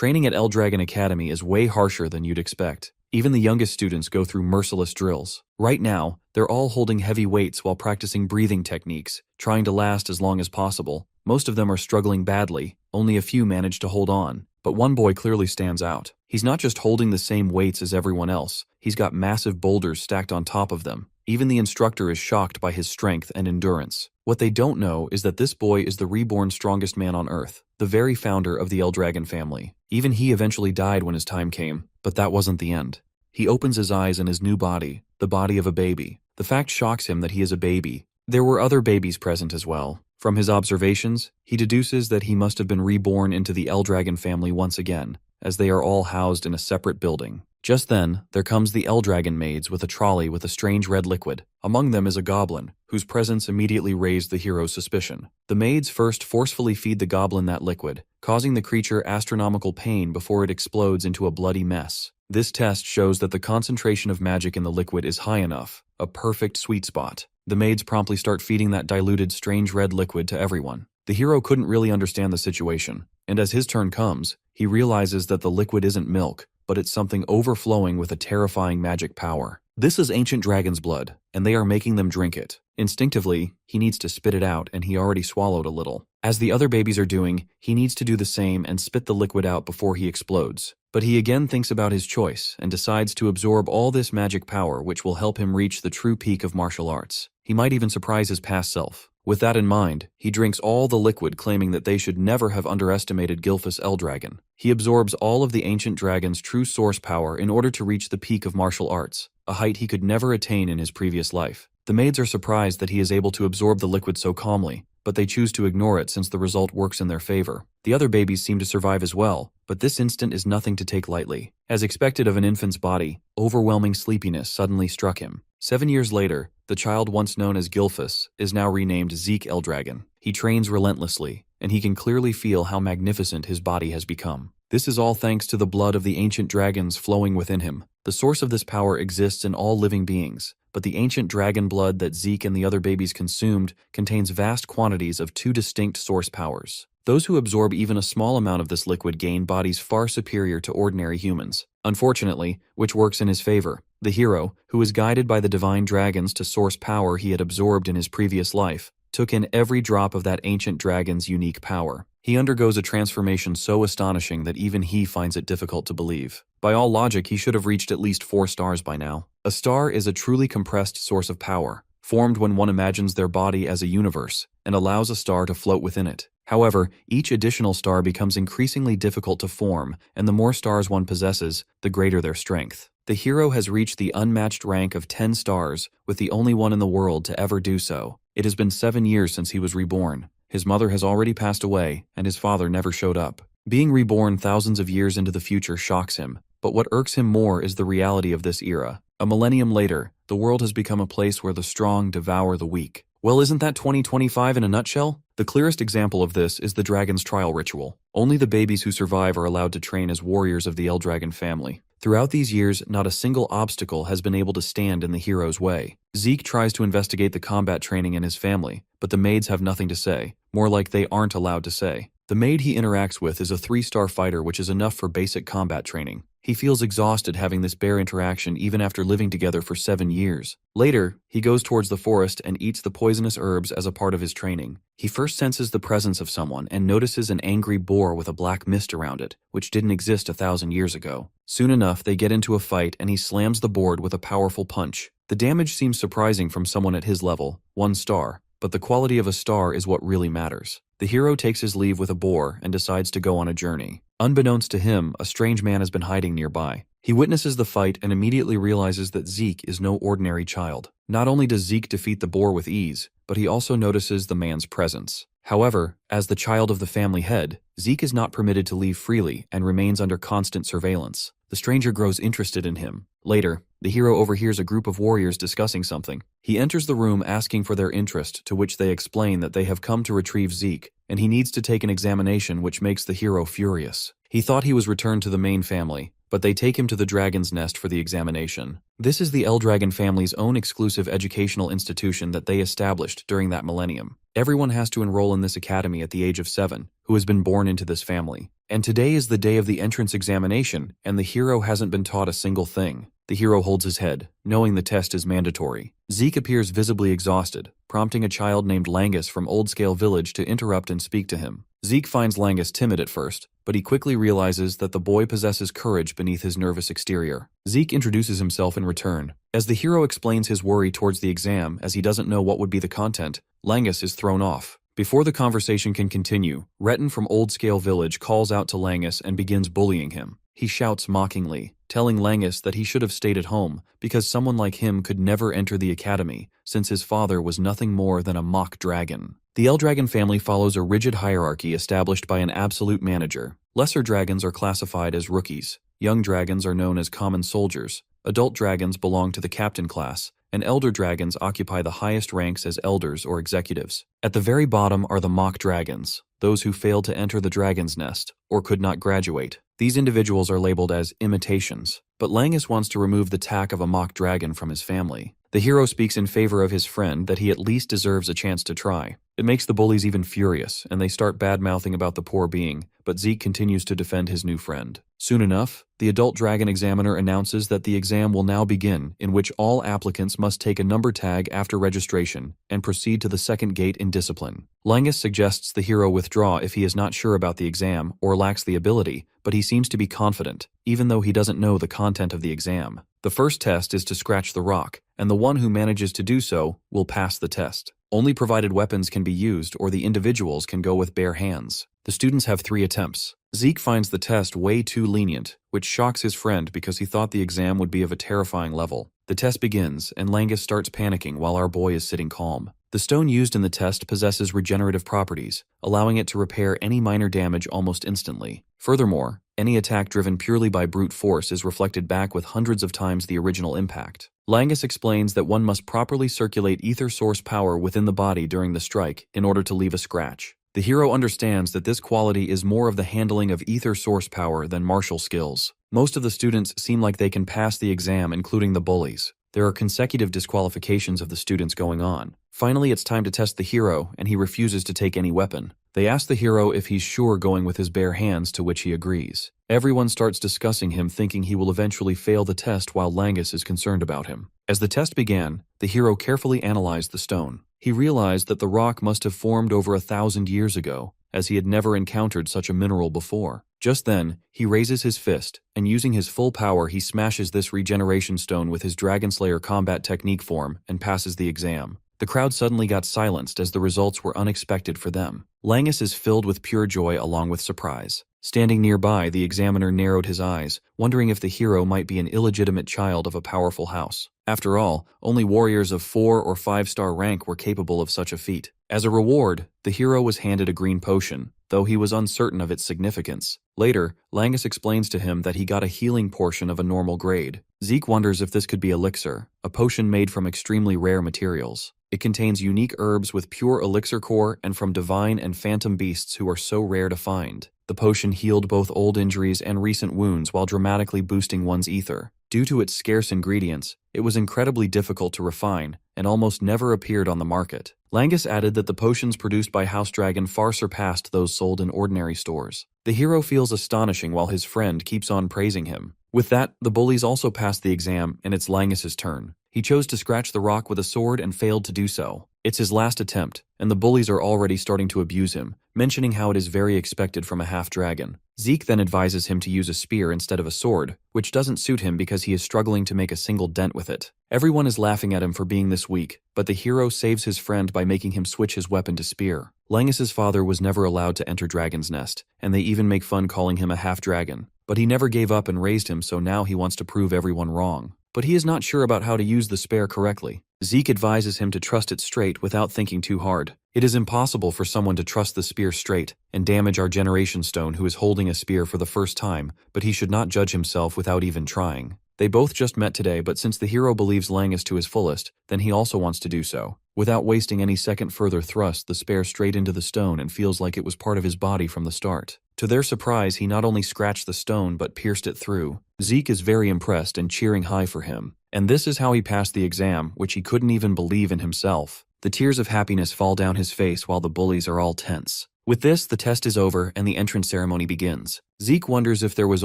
Training at Eldragon Academy is way harsher than you'd expect. Even the youngest students go through merciless drills. Right now, they're all holding heavy weights while practicing breathing techniques, trying to last as long as possible. Most of them are struggling badly, only a few manage to hold on. But one boy clearly stands out. He's not just holding the same weights as everyone else, he's got massive boulders stacked on top of them. Even the instructor is shocked by his strength and endurance. What they don't know is that this boy is the reborn strongest man on Earth, the very founder of the Eldragon family. Even he eventually died when his time came, but that wasn't the end. He opens his eyes in his new body, the body of a baby. The fact shocks him that he is a baby. There were other babies present as well. From his observations, he deduces that he must have been reborn into the Eldragon family once again, as they are all housed in a separate building. Just then, there comes the Eldragon maids with a trolley with a strange red liquid. Among them is a goblin, whose presence immediately raised the hero's suspicion. The maids first forcefully feed the goblin that liquid, causing the creature astronomical pain before it explodes into a bloody mess. This test shows that the concentration of magic in the liquid is high enough, a perfect sweet spot. The maids promptly start feeding that diluted strange red liquid to everyone. The hero couldn't really understand the situation, and as his turn comes, he realizes that the liquid isn't milk, but it's something overflowing with a terrifying magic power. This is ancient dragon's blood, and they are making them drink it. Instinctively, he needs to spit it out, and he already swallowed a little. As the other babies are doing, he needs to do the same and spit the liquid out before he explodes. But he again thinks about his choice and decides to absorb all this magic power, which will help him reach the true peak of martial arts. He might even surprise his past self. With that in mind, he drinks all the liquid, claiming that they should never have underestimated Gilfus Eldragon. He absorbs all of the ancient dragon's true source power in order to reach the peak of martial arts, a height he could never attain in his previous life. The maids are surprised that he is able to absorb the liquid so calmly, but they choose to ignore it since the result works in their favor. The other babies seem to survive as well, but this instant is nothing to take lightly. As expected of an infant's body, overwhelming sleepiness suddenly struck him. 7 years later, the child once known as Gilfus is now renamed Zeke Eldragon. He trains relentlessly, and he can clearly feel how magnificent his body has become. This is all thanks to the blood of the ancient dragons flowing within him. The source of this power exists in all living beings, but the ancient dragon blood that Zeke and the other babies consumed contains vast quantities of two distinct source powers. Those who absorb even a small amount of this liquid gain bodies far superior to ordinary humans. Unfortunately, which works in his favor. The hero, who is guided by the divine dragons to source power he had absorbed in his previous life, took in every drop of that ancient dragon's unique power. He undergoes a transformation so astonishing that even he finds it difficult to believe. By all logic, he should have reached at least 4 stars by now. A star is a truly compressed source of power, formed when one imagines their body as a universe, and allows a star to float within it. However, each additional star becomes increasingly difficult to form, and the more stars one possesses, the greater their strength. The hero has reached the unmatched rank of 10 stars, with the only one in the world to ever do so. It has been 7 years since he was reborn. His mother has already passed away, and his father never showed up. Being reborn thousands of years into the future shocks him, but what irks him more is the reality of this era. A millennium later, the world has become a place where the strong devour the weak. Well, isn't that 2025 in a nutshell? The clearest example of this is the dragon's trial ritual. Only the babies who survive are allowed to train as warriors of the Eldragon family. Throughout these years, not a single obstacle has been able to stand in the hero's way. Zeke tries to investigate the combat training in his family, but the maids have nothing to say, more like they aren't allowed to say. The maid he interacts with is a 3-star fighter, which is enough for basic combat training. He feels exhausted having this bare interaction even after living together for 7 years. Later, he goes towards the forest and eats the poisonous herbs as a part of his training. He first senses the presence of someone and notices an angry boar with a black mist around it, which didn't exist 1,000 years ago. Soon enough, they get into a fight and he slams the board with a powerful punch. The damage seems surprising from someone at his level, 1 star, but the quality of a star is what really matters. The hero takes his leave with a boar and decides to go on a journey. Unbeknownst to him, a strange man has been hiding nearby. He witnesses the fight and immediately realizes that Zeke is no ordinary child. Not only does Zeke defeat the boar with ease, but he also notices the man's presence. However, as the child of the family head, Zeke is not permitted to leave freely and remains under constant surveillance. The stranger grows interested in him. Later, the hero overhears a group of warriors discussing something. He enters the room asking for their interest, to which they explain that they have come to retrieve Zeke, and he needs to take an examination, which makes the hero furious. He thought he was returned to the main family, but they take him to the dragon's nest for the examination. This is the Eldragon family's own exclusive educational institution that they established during that millennium. Everyone has to enroll in this academy at the age of 7, who has been born into this family. And today is the day of the entrance examination, and the hero hasn't been taught a single thing. The hero holds his head, knowing the test is mandatory. Zeke appears visibly exhausted, prompting a child named Langus from Oldscale Village to interrupt and speak to him. Zeke finds Langus timid at first, but he quickly realizes that the boy possesses courage beneath his nervous exterior. Zeke introduces himself in return. As the hero explains his worry towards the exam as he doesn't know what would be the content, Langus is thrown off. Before the conversation can continue, Retton from Oldscale Village calls out to Langus and begins bullying him. He shouts mockingly, telling Langus that he should have stayed at home because someone like him could never enter the academy since his father was nothing more than a mock dragon. The Eldragon family follows a rigid hierarchy established by an absolute manager. Lesser dragons are classified as rookies, young dragons are known as common soldiers, adult dragons belong to the captain class, and elder dragons occupy the highest ranks as elders or executives. At the very bottom are the mock dragons, those who failed to enter the dragon's nest or could not graduate. These individuals are labeled as imitations, but Langus wants to remove the tack of a mock dragon from his family. The hero speaks in favor of his friend that he at least deserves a chance to try. It makes the bullies even furious, and they start bad-mouthing about the poor being, but Zeke continues to defend his new friend. Soon enough, the adult dragon examiner announces that the exam will now begin, in which all applicants must take a number tag after registration and proceed to the second gate in discipline. Langus suggests the hero withdraw if he is not sure about the exam or lacks the ability, but he seems to be confident, even though he doesn't know the content of the exam. The first test is to scratch the rock, and the one who manages to do so will pass the test. Only provided weapons can be used or the individuals can go with bare hands. The students have 3 attempts. Zeke finds the test way too lenient, which shocks his friend because he thought the exam would be of a terrifying level. The test begins, and Langus starts panicking while our boy is sitting calm. The stone used in the test possesses regenerative properties, allowing it to repair any minor damage almost instantly. Furthermore, any attack driven purely by brute force is reflected back with hundreds of times the original impact. Langus explains that one must properly circulate ether source power within the body during the strike in order to leave a scratch. The hero understands that this quality is more of the handling of ether source power than martial skills. Most of the students seem like they can pass the exam, including the bullies. There are consecutive disqualifications of the students going on. Finally, it's time to test the hero, and he refuses to take any weapon. They ask the hero if he's sure going with his bare hands, to which he agrees. Everyone starts discussing him, thinking he will eventually fail the test while Langus is concerned about him. As the test began, the hero carefully analyzed the stone. He realized that the rock must have formed over 1,000 years ago, as he had never encountered such a mineral before. Just then, he raises his fist, and using his full power he smashes this regeneration stone with his Dragonslayer combat technique form and passes the exam. The crowd suddenly got silenced as the results were unexpected for them. Langus is filled with pure joy along with surprise. Standing nearby, the examiner narrowed his eyes, wondering if the hero might be an illegitimate child of a powerful house. After all, only warriors of 4- or 5-star rank were capable of such a feat. As a reward, the hero was handed a green potion, though he was uncertain of its significance. Later, Langus explains to him that he got a healing portion of a normal grade. Zeke wonders if this could be elixir, a potion made from extremely rare materials. It contains unique herbs with pure elixir core and from divine and phantom beasts who are so rare to find. The potion healed both old injuries and recent wounds while dramatically boosting one's ether. Due to its scarce ingredients, it was incredibly difficult to refine and almost never appeared on the market. Langus added that the potions produced by House Dragon far surpassed those sold in ordinary stores. The hero feels astonishing while his friend keeps on praising him. With that, the bullies also passed the exam, and it's Langus's turn. He chose to scratch the rock with a sword and failed to do so. It's his last attempt, and the bullies are already starting to abuse him, mentioning how it is very expected from a half-dragon. Zeke then advises him to use a spear instead of a sword, which doesn't suit him because he is struggling to make a single dent with it. Everyone is laughing at him for being this weak, but the hero saves his friend by making him switch his weapon to spear. Langus's father was never allowed to enter Dragon's Nest, and they even make fun calling him a half-dragon. But he never gave up and raised him, so now he wants to prove everyone wrong. But he is not sure about how to use the spear correctly. Zeke advises him to trust it straight without thinking too hard. It is impossible for someone to trust the spear straight and damage our generation stone who is holding a spear for the first time, but he should not judge himself without even trying. They both just met today, but since the hero believes Langus to his fullest, then he also wants to do so. Without wasting any second further thrust the spear straight into the stone and feels like it was part of his body from the start. To their surprise, he not only scratched the stone but pierced it through. Zeke is very impressed and cheering high for him. And this is how he passed the exam, which he couldn't even believe in himself. The tears of happiness fall down his face while the bullies are all tense. With this, the test is over and the entrance ceremony begins. Zeke wonders if there was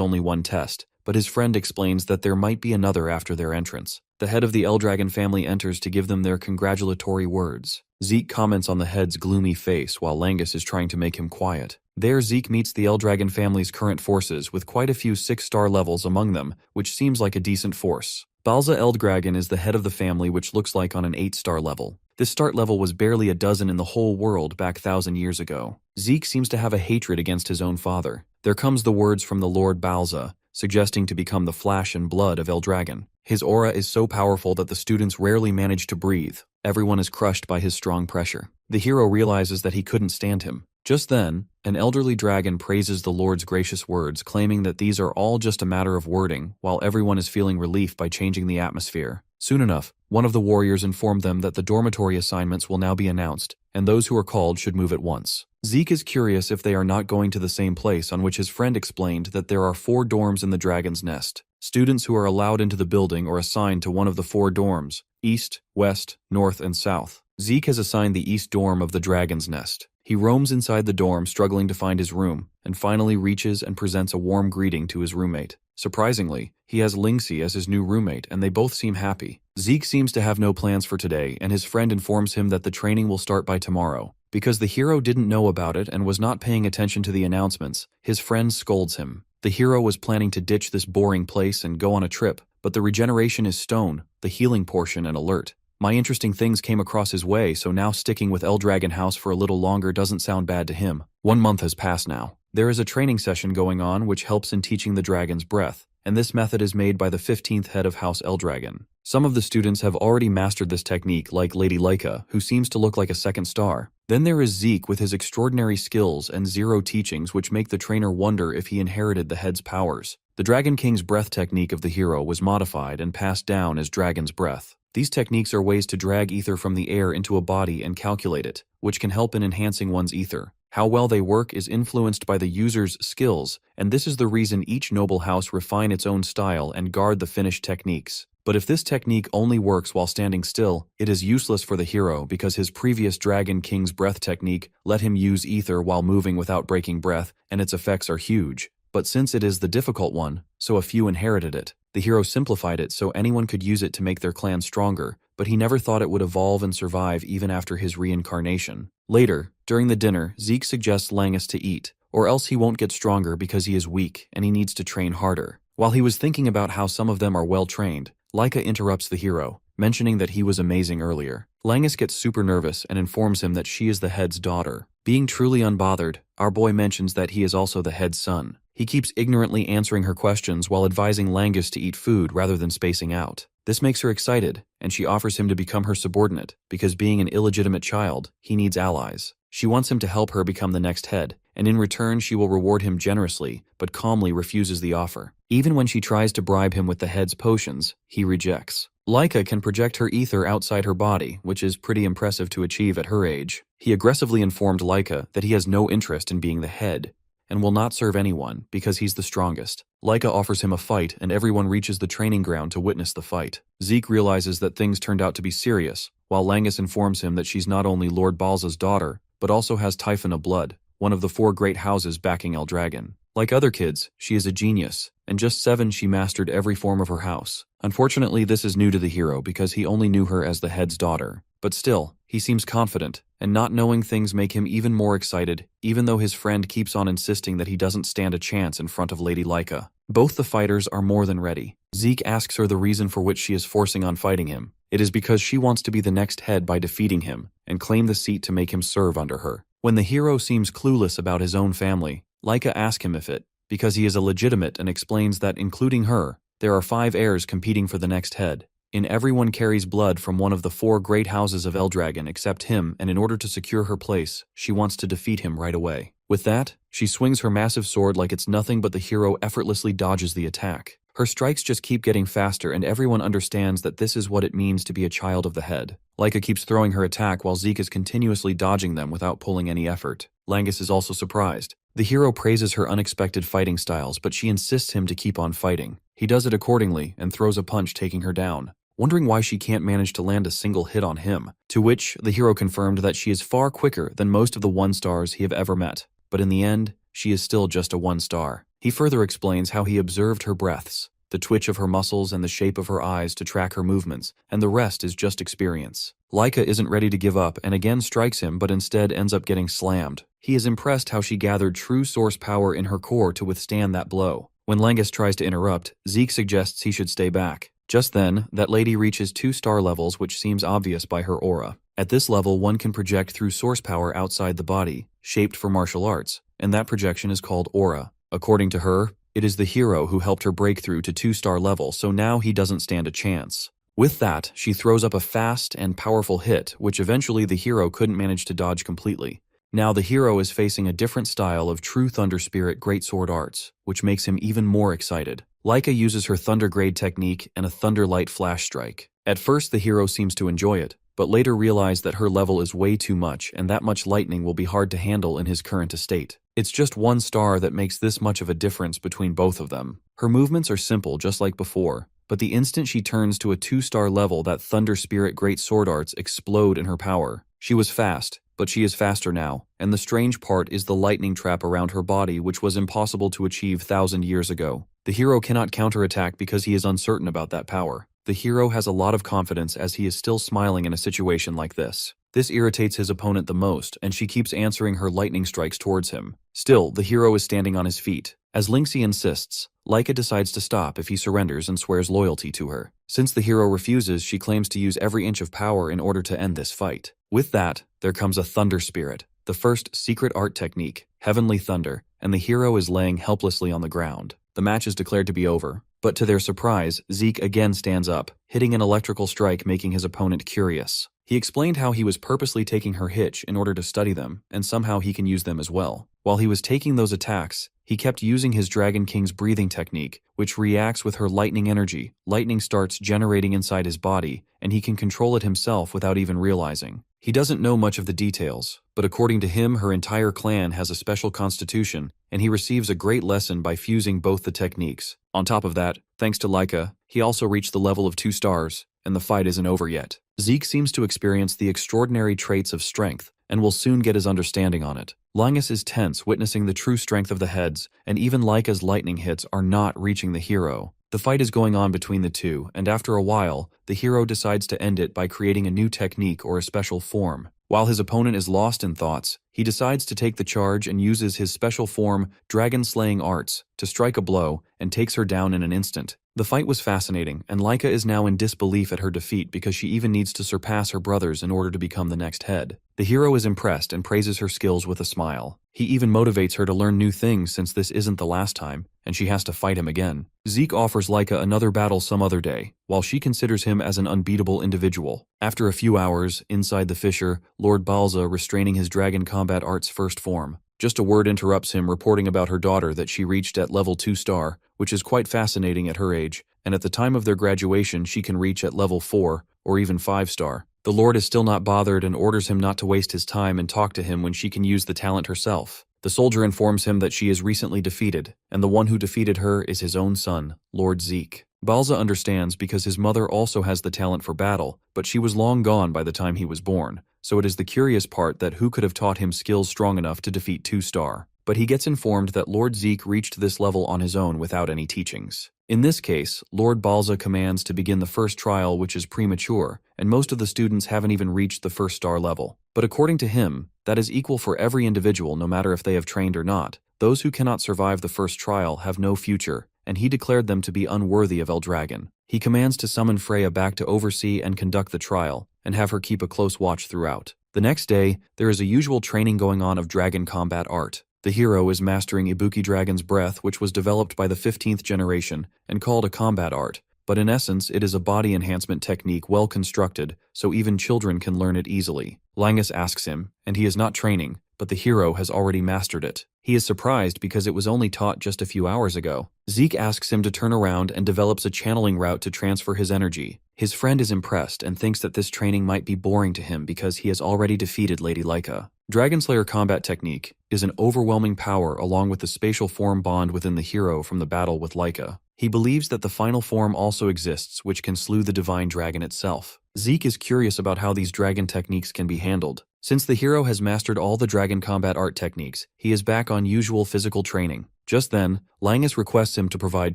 only one test, but his friend explains that there might be another after their entrance. The head of the Eldragon family enters to give them their congratulatory words. Zeke comments on the head's gloomy face while Langus is trying to make him quiet. There, Zeke meets the Eldragon family's current forces with quite a few 6-star levels among them, which seems like a decent force. Balza Eldragon is the head of the family, which looks like on an 8-star level. This start level was barely a dozen in the whole world back 1,000 years ago. Zeke seems to have a hatred against his own father. There comes the words from the Lord Balza, suggesting to become the flesh and blood of Eldragon. His aura is so powerful that the students rarely manage to breathe. Everyone is crushed by his strong pressure. The hero realizes that he couldn't stand him. Just then, an elderly dragon praises the Lord's gracious words, claiming that these are all just a matter of wording, while everyone is feeling relief by changing the atmosphere. Soon enough, one of the warriors informed them that the dormitory assignments will now be announced, and those who are called should move at once. Zeke is curious if they are not going to the same place, on which his friend explained that there are 4 dorms in the Dragon's Nest. Students who are allowed into the building are assigned to one of the 4 dorms: East, West, North, and South. Zeke has assigned the East dorm of the Dragon's Nest. He roams inside the dorm, struggling to find his room, and finally reaches and presents a warm greeting to his roommate. Surprisingly, he has Lingxi as his new roommate, and they both seem happy. Zeke seems to have no plans for today, and his friend informs him that the training will start by tomorrow. Because the hero didn't know about it and was not paying attention to the announcements, his friend scolds him. The hero was planning to ditch this boring place and go on a trip, but the regeneration is stone, the healing portion and alert. My interesting things came across his way, so now sticking with Eldragon House for a little longer doesn't sound bad to him. 1 month has passed now. There is a training session going on which helps in teaching the dragon's breath, and this method is made by the 15th head of House Eldragon. Some of the students have already mastered this technique, like Lady Laika, who seems to look like a 2nd star. Then there is Zeke with his extraordinary skills and 0 teachings, which make the trainer wonder if he inherited the head's powers. The Dragon King's breath technique of the hero was modified and passed down as Dragon's Breath. These techniques are ways to drag ether from the air into a body and calculate it, which can help in enhancing one's ether. How well they work is influenced by the user's skills, and this is the reason each noble house refine its own style and guard the finished techniques. But if this technique only works while standing still, it is useless for the hero because his previous Dragon King's breath technique let him use ether while moving without breaking breath, and its effects are huge. But since it is the difficult one, so a few inherited it. The hero simplified it so anyone could use it to make their clan stronger, but he never thought it would evolve and survive even after his reincarnation. Later, during the dinner, Zeke suggests Langus to eat, or else he won't get stronger because he is weak and he needs to train harder. While he was thinking about how some of them are well trained, Laika interrupts the hero, mentioning that he was amazing earlier. Langus gets super nervous and informs him that she is the head's daughter. Being truly unbothered, our boy mentions that he is also the head's son. He keeps ignorantly answering her questions while advising Langus to eat food rather than spacing out. This makes her excited, and she offers him to become her subordinate, because being an illegitimate child, he needs allies. She wants him to help her become the next head, and in return she will reward him generously, but calmly refuses the offer. Even when she tries to bribe him with the head's potions, he rejects. Laika can project her ether outside her body, which is pretty impressive to achieve at her age. He aggressively informed Laika that he has no interest in being the head, and will not serve anyone because he's the strongest. Laika offers him a fight, and everyone reaches the training ground to witness the fight. Zeke realizes that things turned out to be serious, while Langus informs him that she's not only Lord Balza's daughter, but also has Typhona blood, one of the 4 great houses backing Eldragon. Like other kids, she is a genius, and just 7 she mastered every form of her house. Unfortunately, this is new to the hero because he only knew her as the head's daughter. But still, he seems confident, and not knowing things make him even more excited, even though his friend keeps on insisting that he doesn't stand a chance in front of Lady Laika. Both the fighters are more than ready. Zeke asks her the reason for which she is forcing on fighting him. It is because she wants to be the next head by defeating him, and claim the seat to make him serve under her. When the hero seems clueless about his own family, Laika asks him if it, because he is illegitimate, and explains that including her, there are 5 heirs competing for the next head. Everyone carries blood from one of the 4 great houses of Eldragon except him, and in order to secure her place, she wants to defeat him right away. With that, she swings her massive sword like it's nothing, but the hero effortlessly dodges the attack. Her strikes just keep getting faster, and everyone understands that this is what it means to be a child of the head. Leica keeps throwing her attack while Zeke is continuously dodging them without pulling any effort. Langus is also surprised. The hero praises her unexpected fighting styles, but she insists him to keep on fighting. He does it accordingly and throws a punch, taking her down, wondering why she can't manage to land a single hit on him, to which the hero confirmed that she is far quicker than most of the 1-stars he have ever met, but in the end, she is still just a 1-star. He further explains how he observed her breaths, the twitch of her muscles and the shape of her eyes to track her movements, and the rest is just experience. Leica isn't ready to give up and again strikes him, but instead ends up getting slammed. He is impressed how she gathered true source power in her core to withstand that blow. When Langus tries to interrupt, Zeke suggests he should stay back. Just then, that lady reaches 2-star levels, which seems obvious by her aura. At this level, one can project through source power outside the body, shaped for martial arts, and that projection is called aura. According to her, it is the hero who helped her break through to 2-star level, so now he doesn't stand a chance. With that, she throws up a fast and powerful hit, which eventually the hero couldn't manage to dodge completely. Now the hero is facing a different style of true Thunder Spirit Greatsword arts, which makes him even more excited. Leica uses her Thunder Grade technique and a Thunder Light Flash Strike. At first the hero seems to enjoy it, but later realized that her level is way too much, and that much lightning will be hard to handle in his current estate. It's just 1 star that makes this much of a difference between both of them. Her movements are simple just like before, but the instant she turns to a 2-star level, that Thunder Spirit Great Sword arts explode in her power. She was fast, but she is faster now, and the strange part is the lightning trap around her body, which was impossible to achieve 1,000 years ago. The hero cannot counterattack because he is uncertain about that power. The hero has a lot of confidence as he is still smiling in a situation like this. This irritates his opponent the most, and she keeps answering her lightning strikes towards him. Still, the hero is standing on his feet. As Lynxie insists, Leica decides to stop if he surrenders and swears loyalty to her. Since the hero refuses, she claims to use every inch of power in order to end this fight. With that, there comes a Thunder Spirit, the first secret art technique, Heavenly Thunder, and the hero is laying helplessly on the ground. The match is declared to be over, but to their surprise, Zeke again stands up, hitting an electrical strike, making his opponent curious. He explained how he was purposely taking her hitch in order to study them, and somehow he can use them as well. While he was taking those attacks, he kept using his Dragon King's breathing technique, which reacts with her lightning energy. Lightning starts generating inside his body, and he can control it himself without even realizing. He doesn't know much of the details, but according to him, her entire clan has a special constitution, and he receives a great lesson by fusing both the techniques. On top of that, thanks to Leica, he also reached the level of 2 stars, and the fight isn't over yet. Zeke seems to experience the extraordinary traits of strength, and will soon get his understanding on it. Langus is tense, witnessing the true strength of the heads, and even Leica's lightning hits are not reaching the hero. The fight is going on between the two, and after a while, the hero decides to end it by creating a new technique or a special form. While his opponent is lost in thoughts, he decides to take the charge and uses his special form, Dragon Slaying Arts, to strike a blow and takes her down in an instant. The fight was fascinating, and Leica is now in disbelief at her defeat because she even needs to surpass her brothers in order to become the next head. The hero is impressed and praises her skills with a smile. He even motivates her to learn new things since this isn't the last time, and she has to fight him again. Zeke offers Leica another battle some other day, while she considers him as an unbeatable individual. After a few hours, inside the fissure, Lord Balza restraining his Dragon Combat Arts first form. Just a word interrupts him, reporting about her daughter that she reached at level 2 star, which is quite fascinating at her age, and at the time of their graduation she can reach at level 4 or even 5 star. The Lord is still not bothered and orders him not to waste his time and talk to him when she can use the talent herself. The soldier informs him that she is recently defeated, and the one who defeated her is his own son, Lord Zeke. Balza understands because his mother also has the talent for battle, but she was long gone by the time he was born, so it is the curious part that who could have taught him skills strong enough to defeat 2 star. But he gets informed that Lord Zeke reached this level on his own without any teachings. In this case, Lord Balza commands to begin the first trial, which is premature, and most of the students haven't even reached the 1st star level. But according to him, that is equal for every individual no matter if they have trained or not. Those who cannot survive the first trial have no future, and he declared them to be unworthy of Eldragon. He commands to summon Freya back to oversee and conduct the trial, and have her keep a close watch throughout. The next day, there is a usual training going on of Dragon Combat Art. The hero is mastering Ibuki Dragon's Breath, which was developed by the 15th generation and called a combat art. but in essence it is a body enhancement technique well constructed, so even children can learn it easily. Langus asks him, and he is not training, but the hero has already mastered it. He is surprised because it was only taught just a few hours ago. Zeke asks him to turn around and develops a channeling route to transfer his energy. His friend is impressed and thinks that this training might be boring to him because he has already defeated Lady Laika. Dragonslayer combat technique is an overwhelming power along with the spatial form bond within the hero from the battle with Laika. He believes that the final form also exists, which can slew the divine dragon itself. Zeke is curious about how these dragon techniques can be handled. Since the hero has mastered all the dragon combat art techniques, he is back on usual physical training. Just then, Langus requests him to provide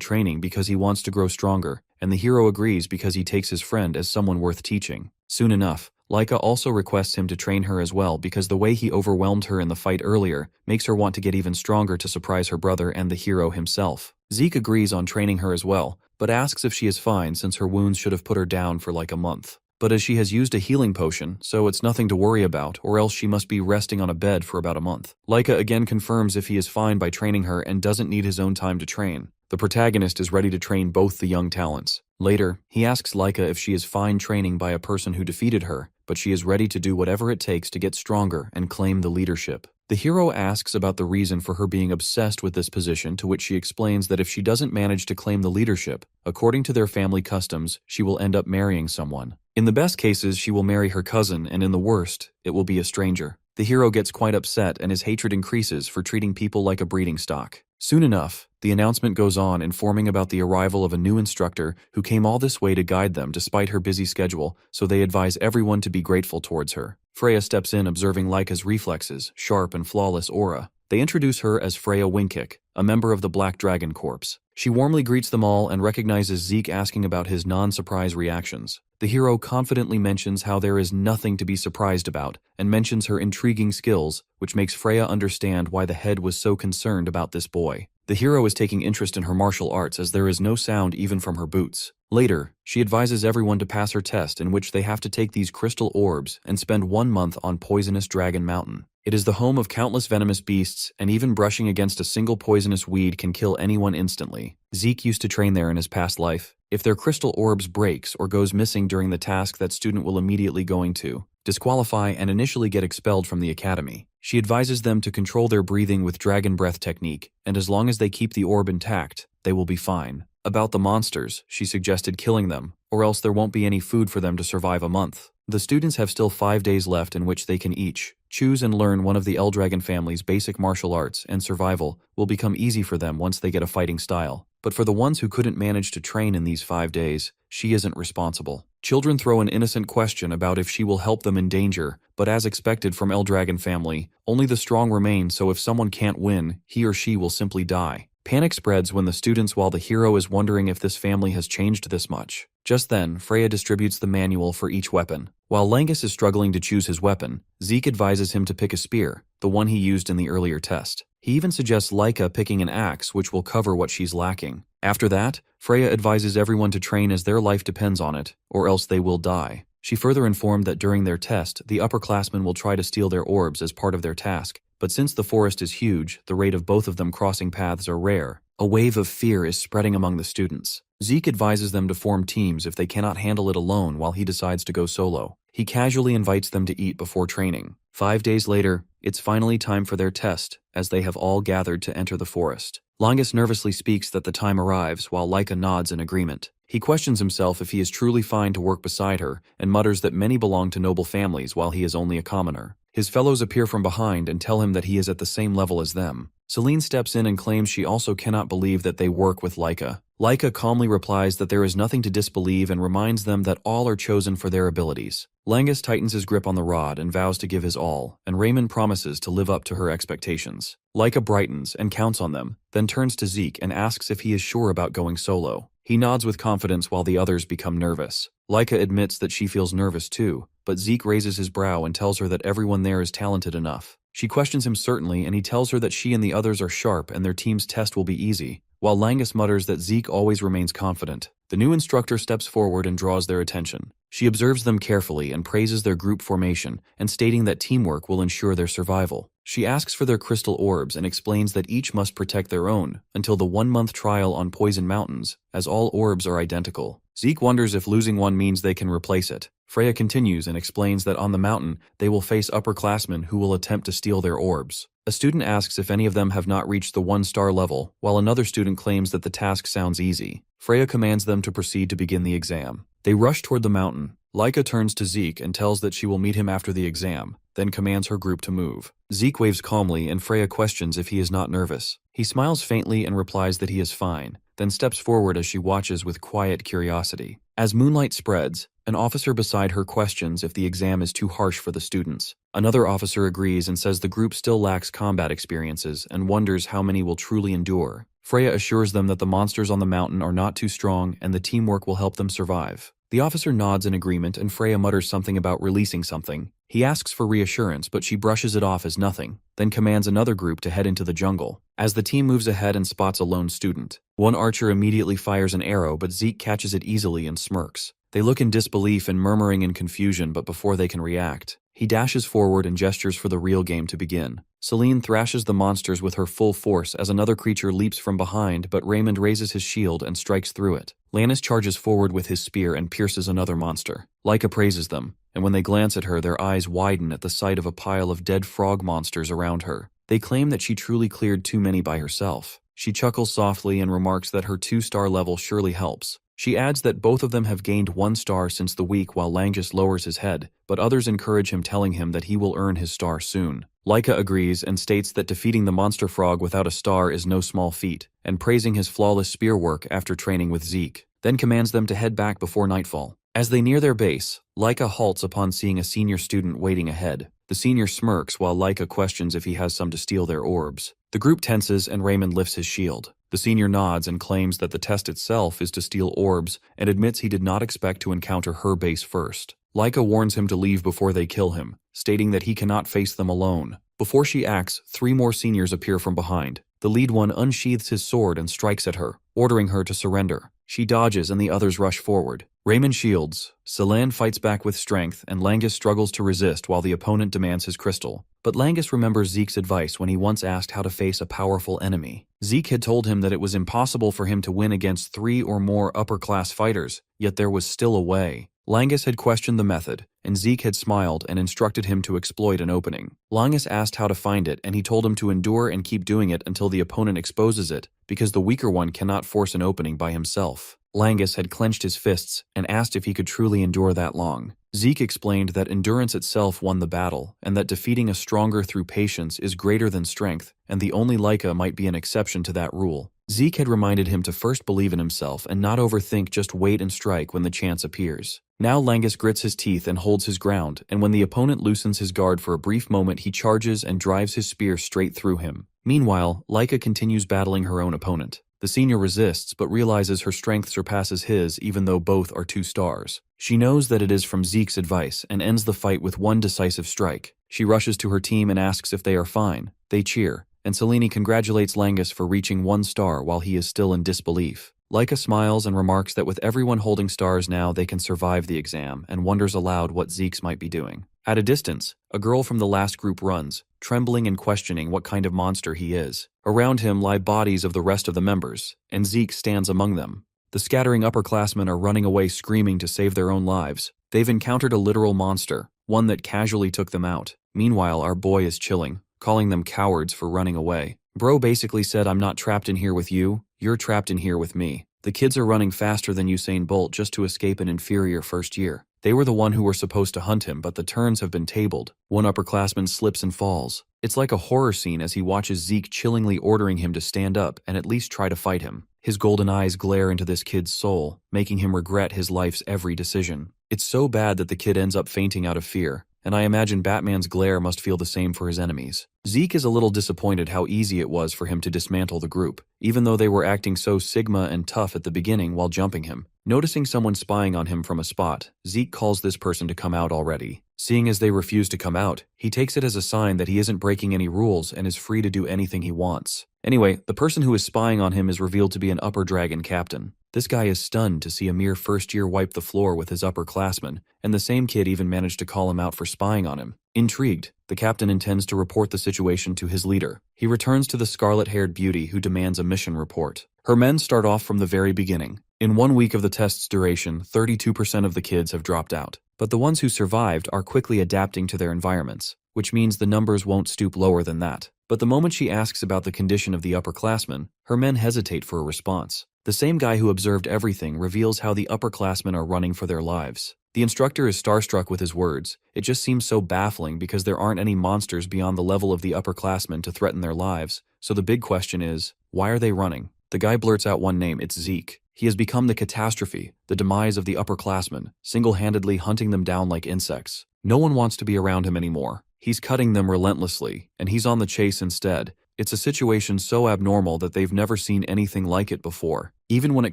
training because he wants to grow stronger, and the hero agrees because he takes his friend as someone worth teaching. Soon enough, Laika also requests him to train her as well because the way he overwhelmed her in the fight earlier makes her want to get even stronger to surprise her brother and the hero himself. Zeke agrees on training her as well, but asks if she is fine since her wounds should have put her down for like a month. But as she has used a healing potion, so it's nothing to worry about, or else she must be resting on a bed for about a month. Laika again confirms if he is fine by training her and doesn't need his own time to train. The protagonist is ready to train both the young talents. Later, he asks Laika if she is fine training by a person who defeated her, but she is ready to do whatever it takes to get stronger and claim the leadership. The hero asks about the reason for her being obsessed with this position, to which she explains that if she doesn't manage to claim the leadership, according to their family customs, she will end up marrying someone. In the best cases, she will marry her cousin, and in the worst, it will be a stranger. The hero gets quite upset and his hatred increases for treating people like a breeding stock. Soon enough, the announcement goes on informing about the arrival of a new instructor who came all this way to guide them despite her busy schedule, so they advise everyone to be grateful towards her. Freya steps in observing Laika's reflexes, sharp and flawless aura. They introduce her as Freya Wingkick, a member of the Black Dragon Corps. She warmly greets them all and recognizes Zeke asking about his non-surprise reactions. The hero confidently mentions how there is nothing to be surprised about and mentions her intriguing skills, which makes Freya understand why the head was so concerned about this boy. The hero is taking interest in her martial arts as there is no sound even from her boots. Later, she advises everyone to pass her test in which they have to take these crystal orbs and spend 1 month on Poisonous Dragon Mountain. It is the home of countless venomous beasts, and even brushing against a single poisonous weed can kill anyone instantly. Zeke used to train there in his past life. If their crystal orbs breaks or goes missing during the task, that student will immediately going to disqualify and initially get expelled from the academy. She advises them to control their breathing with dragon breath technique, and as long as they keep the orb intact, they will be fine. About the monsters, she suggested killing them, or else there won't be any food for them to survive a month. The students have still 5 days left in which they can each choose and learn one of the Eldragon family's basic martial arts, and survival will become easy for them once they get a fighting style. But for the ones who couldn't manage to train in these 5 days, she isn't responsible. Children throw an innocent question about if she will help them in danger, but as expected from Eldragon family, only the strong remain, so if someone can't win, he or she will simply die. Panic spreads when the students, while the hero is wondering if this family has changed this much. Just then, Freya distributes the manual for each weapon. While Langus is struggling to choose his weapon, Zeke advises him to pick a spear, the one he used in the earlier test. He even suggests Laika picking an axe, which will cover what she's lacking. After that, Freya advises everyone to train as their life depends on it, or else they will die. She further informed that during their test, the upperclassmen will try to steal their orbs as part of their task, but since the forest is huge, the rate of both of them crossing paths are rare. A wave of fear is spreading among the students. Zeke advises them to form teams if they cannot handle it alone, while he decides to go solo. He casually invites them to eat before training. 5 days later, it's finally time for their test, as they have all gathered to enter the forest. Langus nervously speaks that the time arrives, while Laika nods in agreement. He questions himself if he is truly fine to work beside her, and mutters that many belong to noble families while he is only a commoner. His fellows appear from behind and tell him that he is at the same level as them. Celine steps in and claims she also cannot believe that they work with Laika. Laika calmly replies that there is nothing to disbelieve and reminds them that all are chosen for their abilities. Langus tightens his grip on the rod and vows to give his all, and Raymond promises to live up to her expectations. Laika brightens and counts on them, then turns to Zeke and asks if he is sure about going solo. He nods with confidence while the others become nervous. Laika admits that she feels nervous too, but Zeke raises his brow and tells her that everyone there is talented enough. She questions him certainly, and he tells her that she and the others are sharp and their team's test will be easy, while Langus mutters that Zeke always remains confident. The new instructor steps forward and draws their attention. She observes them carefully and praises their group formation, and stating that teamwork will ensure their survival. She asks for their crystal orbs and explains that each must protect their own until the 1-month trial on Poison Mountains, as all orbs are identical. Zeke wonders if losing one means they can replace it. Freya continues and explains that on the mountain, they will face upperclassmen who will attempt to steal their orbs. A student asks if any of them have not reached the 1-star level, while another student claims that the task sounds easy. Freya commands them to proceed to begin the exam. They rush toward the mountain. Laika turns to Zeke and tells that she will meet him after the exam, then commands her group to move. Zeke waves calmly and Freya questions if he is not nervous. He smiles faintly and replies that he is fine, then steps forward as she watches with quiet curiosity. As moonlight spreads, an officer beside her questions if the exam is too harsh for the students. Another officer agrees and says the group still lacks combat experiences and wonders how many will truly endure. Freya assures them that the monsters on the mountain are not too strong and the teamwork will help them survive. The officer nods in agreement and Freya mutters something about releasing something. He asks for reassurance, but she brushes it off as nothing, then commands another group to head into the jungle. As the team moves ahead and spots a lone student, one archer immediately fires an arrow, but Zeke catches it easily and smirks. They look in disbelief and murmuring in confusion, but before they can react, he dashes forward and gestures for the real game to begin. Celine thrashes the monsters with her full force as another creature leaps from behind, but Raymond raises his shield and strikes through it. Lannis charges forward with his spear and pierces another monster. Laika praises them, and when they glance at her, their eyes widen at the sight of a pile of dead frog monsters around her. They claim that she truly cleared too many by herself. She chuckles softly and remarks that her 2-star level surely helps. She adds that both of them have gained 1 star since the week, while Langus lowers his head, but others encourage him, telling him that he will earn his star soon. Laika agrees and states that defeating the monster frog without a star is no small feat, and praising his flawless spear work after training with Zeke, then commands them to head back before nightfall. As they near their base, Laika halts upon seeing a senior student waiting ahead. The senior smirks while Laika questions if he has some to steal their orbs. The group tenses and Raymond lifts his shield. The senior nods and claims that the test itself is to steal orbs and admits he did not expect to encounter her base first. Laika warns him to leave before they kill him, stating that he cannot face them alone. Before she acts, 3 more seniors appear from behind. The lead one unsheathes his sword and strikes at her, ordering her to surrender. She dodges and the others rush forward. Raymond shields. Celine fights back with strength and Langus struggles to resist while the opponent demands his crystal. But Langus remembers Zeke's advice when he once asked how to face a powerful enemy. Zeke had told him that it was impossible for him to win against 3 or more upper-class fighters, yet there was still a way. Langus had questioned the method, and Zeke had smiled and instructed him to exploit an opening. Langus asked how to find it, and he told him to endure and keep doing it until the opponent exposes it, because the weaker one cannot force an opening by himself. Langus had clenched his fists and asked if he could truly endure that long. Zeke explained that endurance itself won the battle, and that defeating a stronger through patience is greater than strength, and the only Laika might be an exception to that rule. Zeke had reminded him to first believe in himself and not overthink, just wait and strike when the chance appears. Now Langus grits his teeth and holds his ground, and when the opponent loosens his guard for a brief moment, he charges and drives his spear straight through him. Meanwhile, Laika continues battling her own opponent. The senior resists but realizes her strength surpasses his even though both are 2 stars. She knows that it is from Zeke's advice and ends the fight with one decisive strike. She rushes to her team and asks if they are fine. They cheer, and Selene congratulates Langus for reaching 1 star while he is still in disbelief. Laika smiles and remarks that with everyone holding stars now they can survive the exam, and wonders aloud what Zeke's might be doing. At a distance, a girl from the last group runs, trembling and questioning what kind of monster he is. Around him lie bodies of the rest of the members, and Zeke stands among them. The scattering upperclassmen are running away screaming to save their own lives. They've encountered a literal monster, one that casually took them out. Meanwhile, our boy is chilling, calling them cowards for running away. Bro basically said, "I'm not trapped in here with you, you're trapped in here with me." The kids are running faster than Usain Bolt just to escape an inferior first year. They were the one who were supposed to hunt him, but the turns have been tabled. One upperclassman slips and falls. It's like a horror scene as he watches Zeke chillingly ordering him to stand up and at least try to fight him. His golden eyes glare into this kid's soul, making him regret his life's every decision. It's so bad that the kid ends up fainting out of fear, and I imagine Batman's glare must feel the same for his enemies. Zeke is a little disappointed how easy it was for him to dismantle the group, even though they were acting so Sigma and tough at the beginning while jumping him. Noticing someone spying on him from a spot, Zeke calls this person to come out already. Seeing as they refuse to come out, he takes it as a sign that he isn't breaking any rules and is free to do anything he wants. Anyway, the person who is spying on him is revealed to be an upper dragon captain. This guy is stunned to see a mere first-year wipe the floor with his upperclassmen, and the same kid even managed to call him out for spying on him. Intrigued, the captain intends to report the situation to his leader. He returns to the scarlet-haired beauty who demands a mission report. Her men start off from the very beginning. In 1 week of the test's duration, 32% of the kids have dropped out. But the ones who survived are quickly adapting to their environments, which means the numbers won't stoop lower than that. But the moment she asks about the condition of the upperclassmen, her men hesitate for a response. The same guy who observed everything reveals how the upperclassmen are running for their lives. The instructor is starstruck with his words. It just seems so baffling because there aren't any monsters beyond the level of the upperclassmen to threaten their lives. So the big question is, why are they running? The guy blurts out one name, it's Zeke. He has become the catastrophe, the demise of the upperclassmen, single-handedly hunting them down like insects. No one wants to be around him anymore. He's cutting them relentlessly, and he's on the chase instead. It's a situation so abnormal that they've never seen anything like it before. Even when it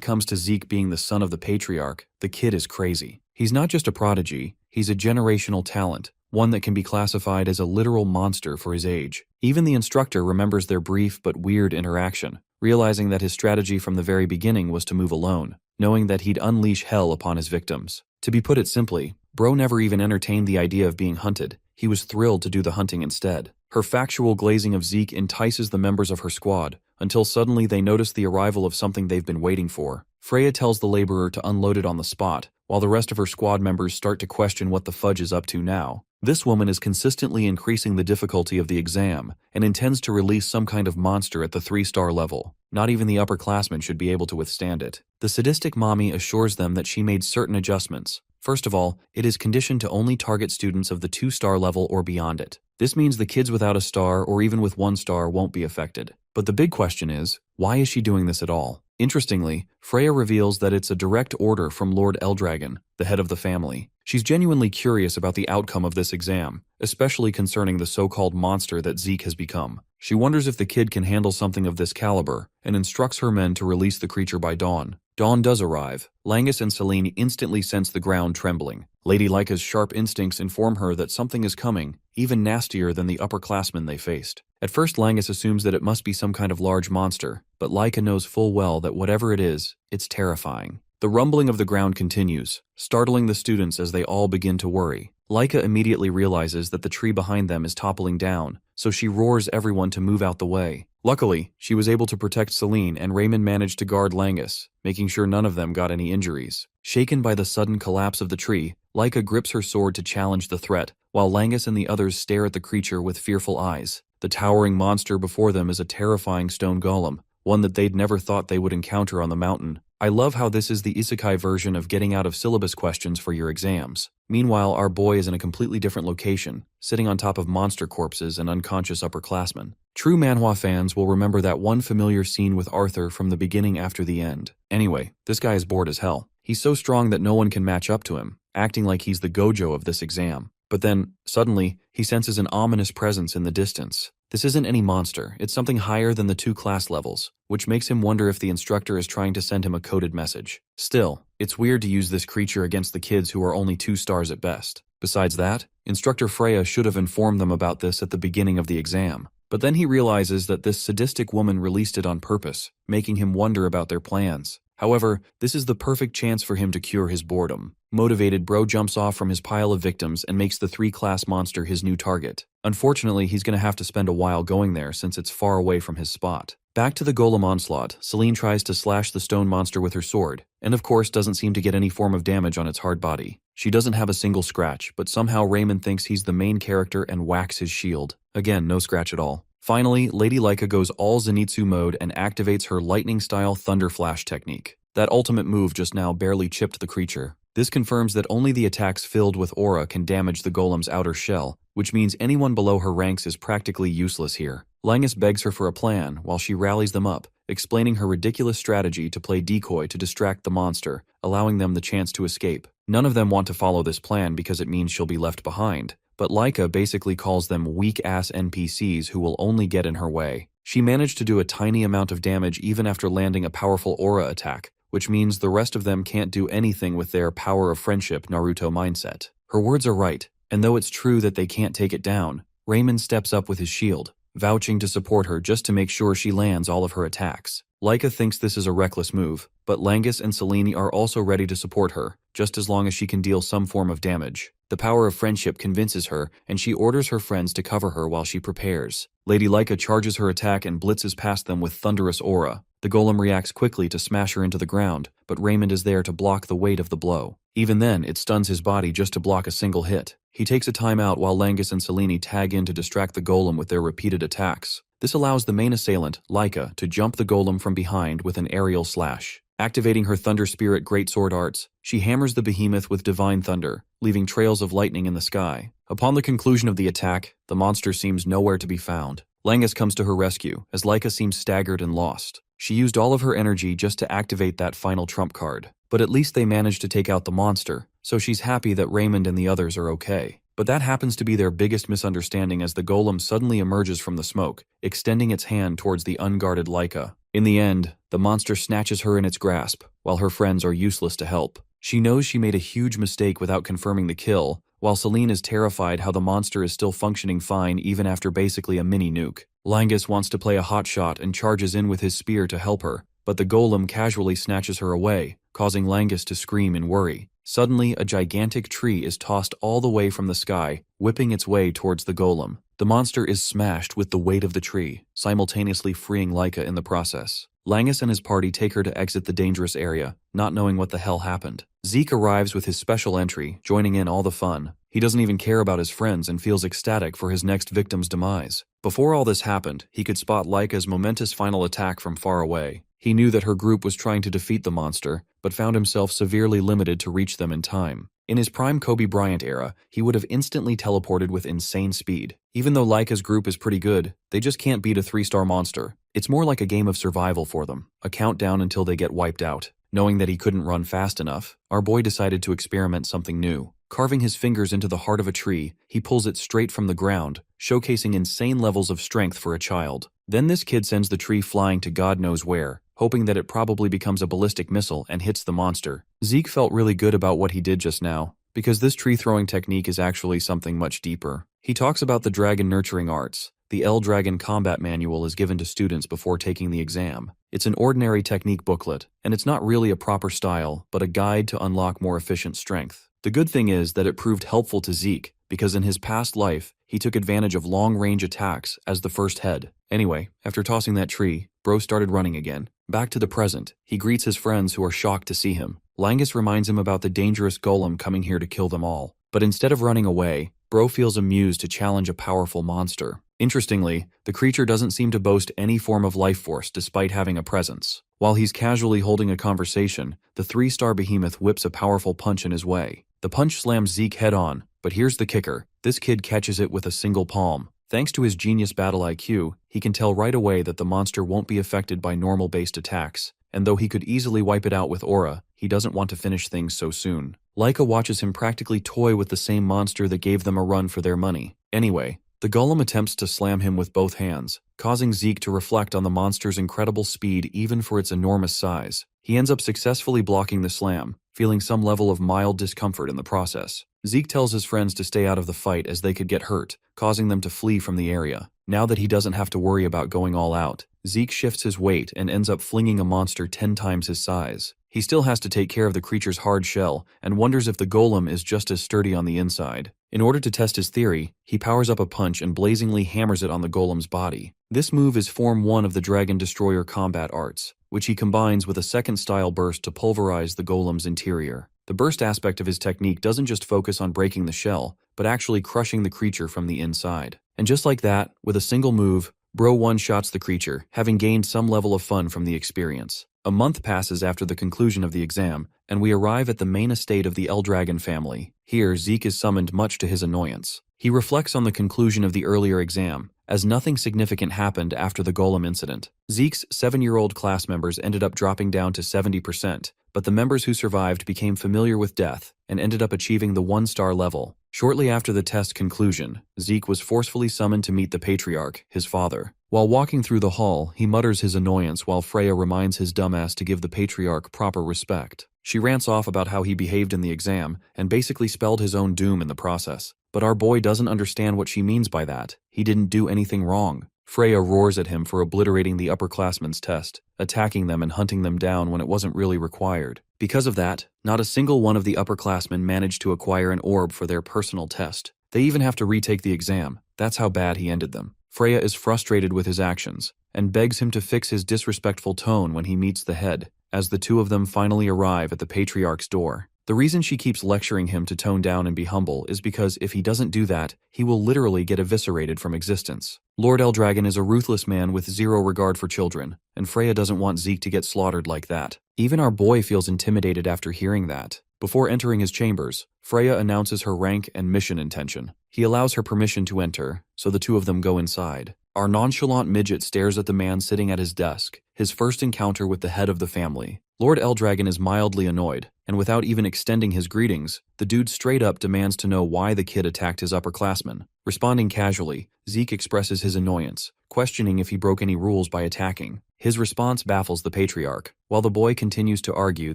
comes to Zeke being the son of the patriarch, the kid is crazy. He's not just a prodigy, he's a generational talent, one that can be classified as a literal monster for his age. Even the instructor remembers their brief but weird interaction, realizing that his strategy from the very beginning was to move alone, knowing that he'd unleash hell upon his victims. To be put it simply, Bro never even entertained the idea of being hunted. He was thrilled to do the hunting instead. Her factual glazing of Zeke entices the members of her squad, until suddenly they notice the arrival of something they've been waiting for. Freya tells the laborer to unload it on the spot, while the rest of her squad members start to question what the fudge is up to now. This woman is consistently increasing the difficulty of the exam, and intends to release some kind of monster at the 3-star level. Not even the upperclassmen should be able to withstand it. The sadistic mommy assures them that she made certain adjustments. First of all, it is conditioned to only target students of the 2-star level or beyond it. This means the kids without a star or even with 1 star won't be affected. But the big question is, why is she doing this at all? Interestingly, Freya reveals that it's a direct order from Lord Eldragon, the head of the family. She's genuinely curious about the outcome of this exam, especially concerning the so-called monster that Zeke has become. She wonders if the kid can handle something of this caliber, and instructs her men to release the creature by dawn. Dawn does arrive. Langus and Celine instantly sense the ground trembling. Lady Lyca's sharp instincts inform her that something is coming, even nastier than the upperclassmen they faced. At first, Langus assumes that it must be some kind of large monster, but Lyca knows full well that whatever it is, it's terrifying. The rumbling of the ground continues, startling the students as they all begin to worry. Lyca immediately realizes that the tree behind them is toppling down, so she roars everyone to move out the way. Luckily, she was able to protect Celine, and Raymond managed to guard Langus, making sure none of them got any injuries. Shaken by the sudden collapse of the tree, Lyca grips her sword to challenge the threat, while Langus and the others stare at the creature with fearful eyes. The towering monster before them is a terrifying stone golem, one that they'd never thought they would encounter on the mountain. I love how this is the isekai version of getting out of syllabus questions for your exams. Meanwhile, our boy is in a completely different location, sitting on top of monster corpses and unconscious upperclassmen. True manhwa fans will remember that one familiar scene with Arthur from the beginning after the end. Anyway, this guy is bored as hell. He's so strong that no one can match up to him, acting like he's the Gojo of this exam. But then, suddenly, he senses an ominous presence in the distance. This isn't any monster, it's something higher than the 2 class levels, which makes him wonder if the instructor is trying to send him a coded message. Still, it's weird to use this creature against the kids who are only 2 stars at best. Besides that, Instructor Freya should have informed them about this at the beginning of the exam. But then he realizes that this sadistic woman released it on purpose, making him wonder about their plans. However, this is the perfect chance for him to cure his boredom. Motivated, Bro jumps off from his pile of victims and makes the 3-class monster his new target. Unfortunately, he's going to have to spend a while going there since it's far away from his spot. Back to the golem onslaught, Celine tries to slash the stone monster with her sword, and of course doesn't seem to get any form of damage on its hard body. She doesn't have a single scratch, but somehow Raymond thinks he's the main character and whacks his shield. Again, no scratch at all. Finally, Lady Lyca goes all Zenitsu mode and activates her lightning-style Thunder Flash technique. That ultimate move just now barely chipped the creature. This confirms that only the attacks filled with aura can damage the golem's outer shell, which means anyone below her ranks is practically useless here. Langus begs her for a plan while she rallies them up, explaining her ridiculous strategy to play decoy to distract the monster, allowing them the chance to escape. None of them want to follow this plan because it means she'll be left behind, but Lyca basically calls them weak-ass NPCs who will only get in her way. She managed to do a tiny amount of damage even after landing a powerful aura attack, which means the rest of them can't do anything with their power of friendship Naruto mindset. Her words are right, and though it's true that they can't take it down, Raymond steps up with his shield, vouching to support her just to make sure she lands all of her attacks. Laika thinks this is a reckless move, but Langus and Selene are also ready to support her, just as long as she can deal some form of damage. The power of friendship convinces her, and she orders her friends to cover her while she prepares. Lady Laika charges her attack and blitzes past them with thunderous aura. The golem reacts quickly to smash her into the ground, but Raymond is there to block the weight of the blow. Even then, it stuns his body just to block a single hit. He takes a timeout while Langus and Selene tag in to distract the golem with their repeated attacks. This allows the main assailant, Laika, to jump the golem from behind with an aerial slash. Activating her Thunder Spirit Greatsword arts, she hammers the behemoth with divine thunder, leaving trails of lightning in the sky. Upon the conclusion of the attack, the monster seems nowhere to be found. Langus comes to her rescue, as Laika seems staggered and lost. She used all of her energy just to activate that final trump card. But at least they managed to take out the monster, so she's happy that Raymond and the others are okay. But that happens to be their biggest misunderstanding as the golem suddenly emerges from the smoke, extending its hand towards the unguarded Laika. In the end, the monster snatches her in its grasp, while her friends are useless to help. She knows she made a huge mistake without confirming the kill, while Selene is terrified how the monster is still functioning fine even after basically a mini nuke. Langus wants to play a hotshot and charges in with his spear to help her, but the golem casually snatches her away, causing Langus to scream in worry. Suddenly, a gigantic tree is tossed all the way from the sky, whipping its way towards the golem. The monster is smashed with the weight of the tree, simultaneously freeing Laika in the process. Langus and his party take her to exit the dangerous area, not knowing what the hell happened. Zeke arrives with his special entry, joining in all the fun. He doesn't even care about his friends and feels ecstatic for his next victim's demise. Before all this happened, he could spot Laika's momentous final attack from far away. He knew that her group was trying to defeat the monster, but found himself severely limited to reach them in time. In his prime Kobe Bryant era, he would have instantly teleported with insane speed. Even though Laika's group is pretty good, they just can't beat a 3-star monster. It's more like a game of survival for them, a countdown until they get wiped out. Knowing that he couldn't run fast enough, our boy decided to experiment something new. Carving his fingers into the heart of a tree, he pulls it straight from the ground, showcasing insane levels of strength for a child. Then this kid sends the tree flying to God knows where, hoping that it probably becomes a ballistic missile and hits the monster. Zeke felt really good about what he did just now, because this tree-throwing technique is actually something much deeper. He talks about the dragon nurturing arts. The L-Dragon Combat Manual is given to students before taking the exam. It's an ordinary technique booklet, and it's not really a proper style, but a guide to unlock more efficient strength. The good thing is that it proved helpful to Zeke, because in his past life, he took advantage of long-range attacks as the first head. Anyway, after tossing that tree, Bro started running again. Back to the present, he greets his friends who are shocked to see him. Langus reminds him about the dangerous golem coming here to kill them all. But instead of running away, Bro feels amused to challenge a powerful monster. Interestingly, the creature doesn't seem to boast any form of life force despite having a presence. While he's casually holding a conversation, the 3-star behemoth whips a powerful punch in his way. The punch slams Zeke head-on, but here's the kicker. This kid catches it with a single palm. Thanks to his genius battle IQ, he can tell right away that the monster won't be affected by normal-based attacks, and though he could easily wipe it out with aura, he doesn't want to finish things so soon. Laika watches him practically toy with the same monster that gave them a run for their money. Anyway, the golem attempts to slam him with both hands, causing Zeke to reflect on the monster's incredible speed even for its enormous size. He ends up successfully blocking the slam, feeling some level of mild discomfort in the process. Zeke tells his friends to stay out of the fight as they could get hurt, causing them to flee from the area. Now that he doesn't have to worry about going all out, Zeke shifts his weight and ends up flinging a monster 10 times his size. He still has to take care of the creature's hard shell and wonders if the golem is just as sturdy on the inside. In order to test his theory, he powers up a punch and blazingly hammers it on the golem's body. This move is Form 1 of the Dragon Destroyer combat arts, which he combines with a second style burst to pulverize the golem's interior. The burst aspect of his technique doesn't just focus on breaking the shell, but actually crushing the creature from the inside. And just like that, with a single move, Bro one-shots the creature, having gained some level of fun from the experience. A month passes after the conclusion of the exam, and we arrive at the main estate of the L-Dragon family. Here, Zeke is summoned much to his annoyance. He reflects on the conclusion of the earlier exam, as nothing significant happened after the golem incident. Zeke's 7-year-old class members ended up dropping down to 70%, but the members who survived became familiar with death and ended up achieving the 1-star level. Shortly after the test conclusion, Zeke was forcefully summoned to meet the patriarch, his father. While walking through the hall, he mutters his annoyance while Freya reminds his dumbass to give the patriarch proper respect. She rants off about how he behaved in the exam and basically spelled his own doom in the process. But our boy doesn't understand what she means by that. He didn't do anything wrong. Freya roars at him for obliterating the upperclassmen's test, attacking them and hunting them down when it wasn't really required. Because of that, not a single one of the upperclassmen managed to acquire an orb for their personal test. They even have to retake the exam. That's how bad he ended them. Freya is frustrated with his actions, and begs him to fix his disrespectful tone when he meets the head, as the two of them finally arrive at the Patriarch's door. The reason she keeps lecturing him to tone down and be humble is because if he doesn't do that, he will literally get eviscerated from existence. Lord Eldragon is a ruthless man with zero regard for children, and Freya doesn't want Zeke to get slaughtered like that. Even our boy feels intimidated after hearing that. Before entering his chambers, Freya announces her rank and mission intention. He allows her permission to enter, so the two of them go inside. Our nonchalant midget stares at the man sitting at his desk, his first encounter with the head of the family. Lord Eldragon is mildly annoyed, and without even extending his greetings, the dude straight up demands to know why the kid attacked his upperclassmen. Responding casually, Zeke expresses his annoyance, questioning if he broke any rules by attacking. His response baffles the Patriarch, while the boy continues to argue